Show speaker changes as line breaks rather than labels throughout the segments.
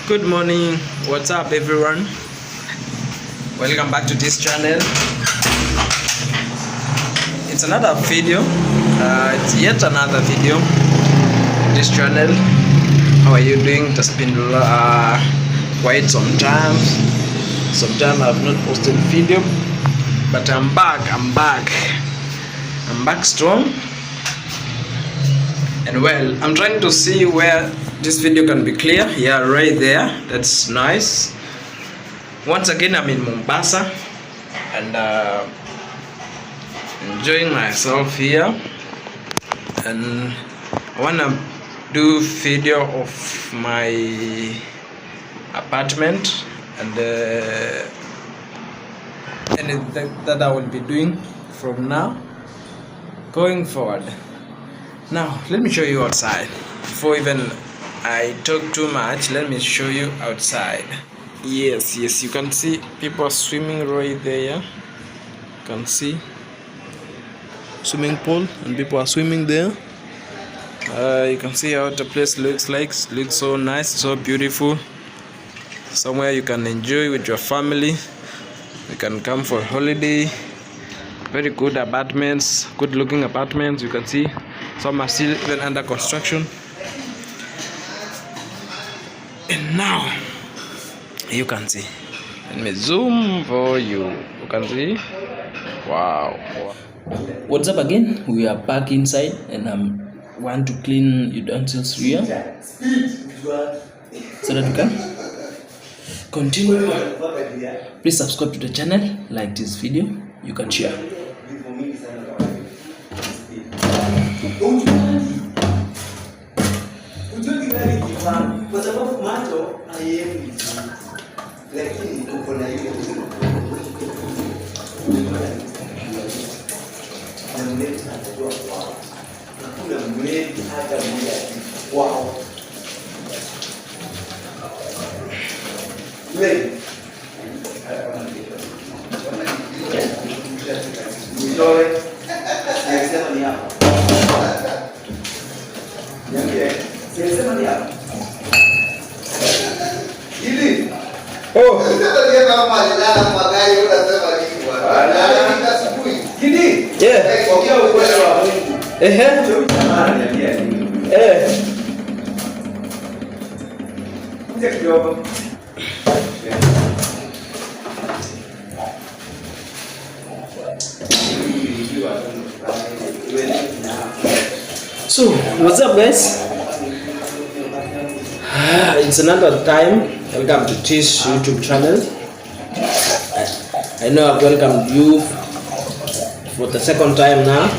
Good morning, what's up everyone? Welcome back to this channel. It's another video. It's yet another video on this channel. How are you doing? It's been quite some time. I've not posted a video, but I'm back strong and well. I'm trying to see where this video can be clear. Yeah, right there, that's nice. Once again, I'm in Mombasa and enjoying myself here, and I wanna do video of my apartment and that I will be doing from now going forward. Now let me show you outside. Before even I talk too much, let me show you outside. Yes, you can see people are swimming right there. You can see swimming pool and people are swimming there. You can see how the place looks like. It looks so nice, so beautiful. Somewhere you can enjoy with your family. You can come for a holiday. Very good apartments, good looking apartments. You can see some are still even under construction. And now you can see, let me zoom for you. You can see, wow. What's up again? We are back inside and I want to clean utensils here so that we can continue. Please subscribe to the channel, like this video, you can share. Wow. So what's up guys? It's another time. Welcome to this YouTube channel. I know I've welcomed you for the second time now.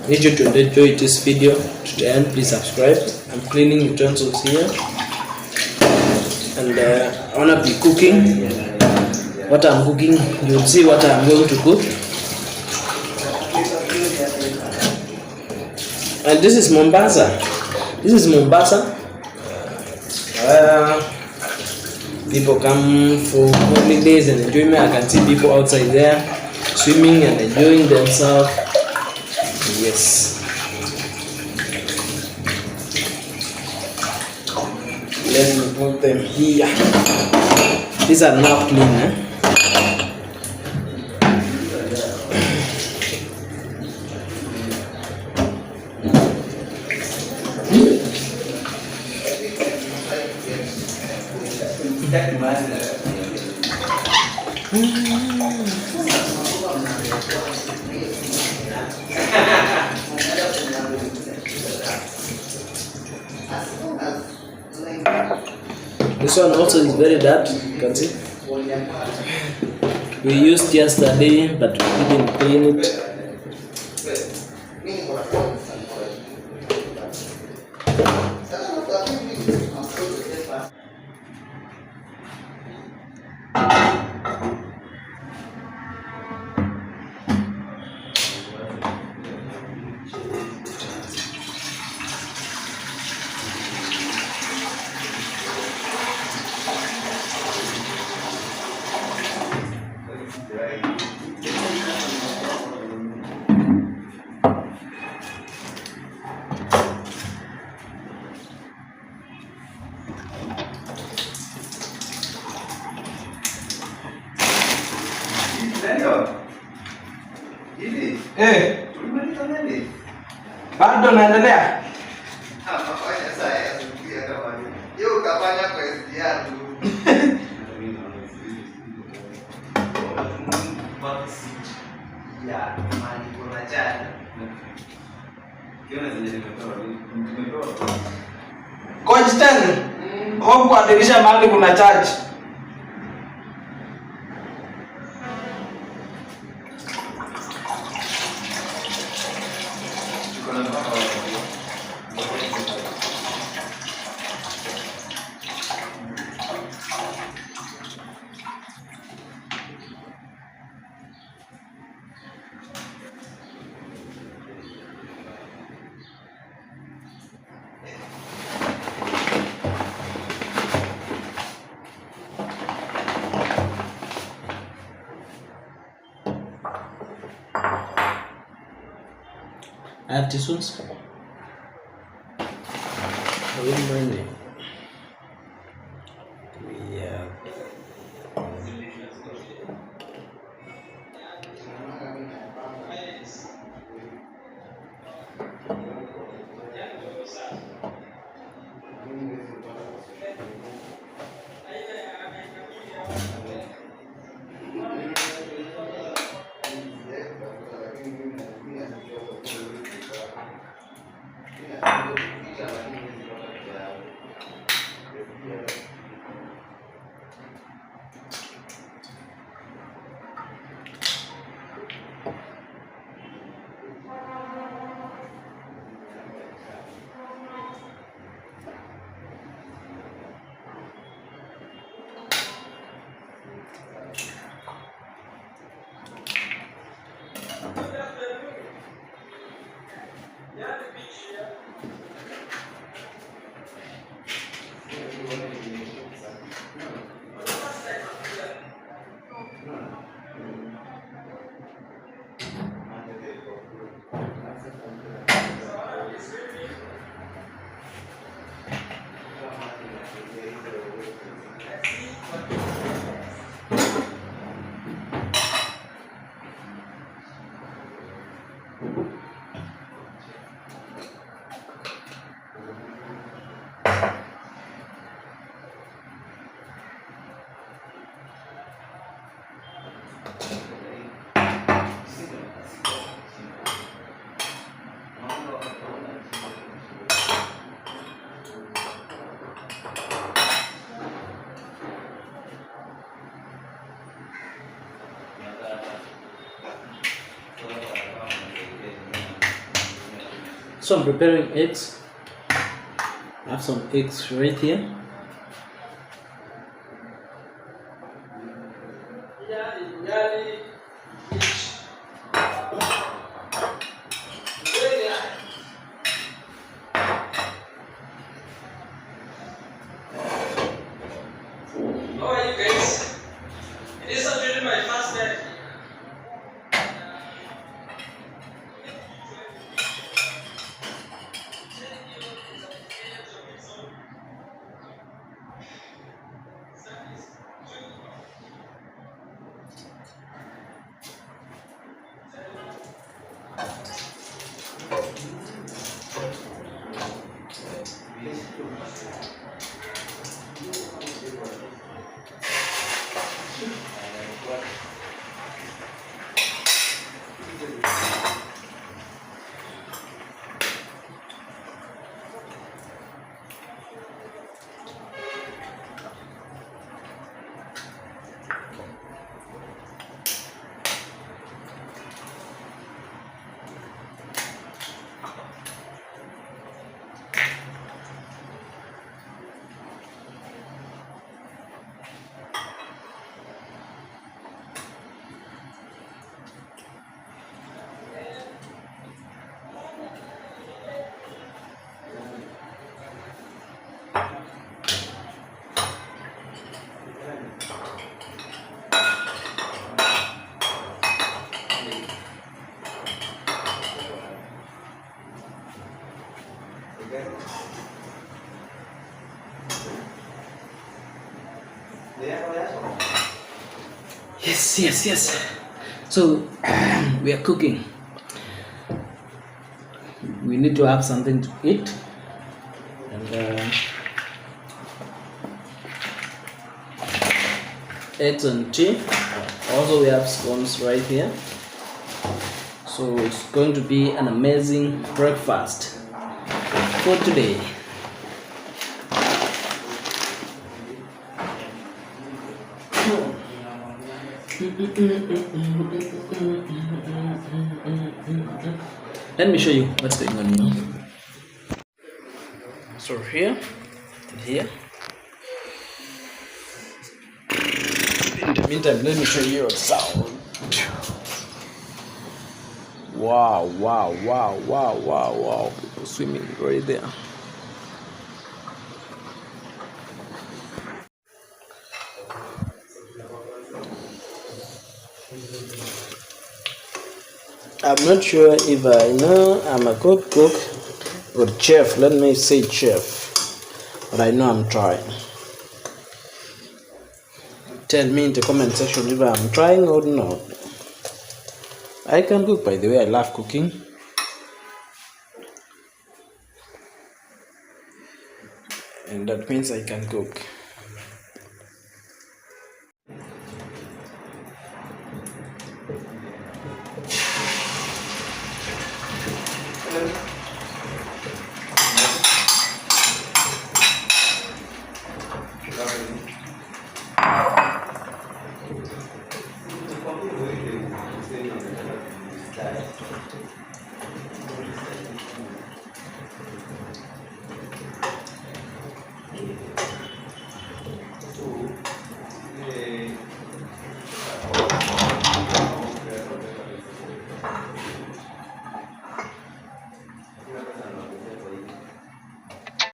I need you to enjoy this video to the end. Please subscribe. I'm cleaning utensils here and I wanna be cooking. What I'm cooking, you'll see what I'm going to cook. And this is Mombasa. People come for holidays and enjoyment. I can see people outside there swimming and enjoying themselves. Yes. Let me put them here. These are now clean. This one also is very dirty, you can see. We used yesterday, but we didn't clean it. Bado naendelea. Constant. Hapo kwa dirisha mahali kuna charge. I have tissues. So I'm preparing eggs. I have some eggs right here.
How are you guys? It is actually my first day.
Yes. So we are cooking. We need to have something to eat, and eggs and tea. Also we have scones right here, so it's going to be an amazing breakfast for today. Let me show you what's going on now. So here and here. In the meantime, let me show you a sound. Wow, wow, wow, wow, wow, wow. People swimming right there. I'm not sure if I know I'm a cook or chef. Let me say chef, but I know I'm trying. Tell me in the comment section if I'm trying or not. I can cook, by the way. I love cooking. And that means I can cook.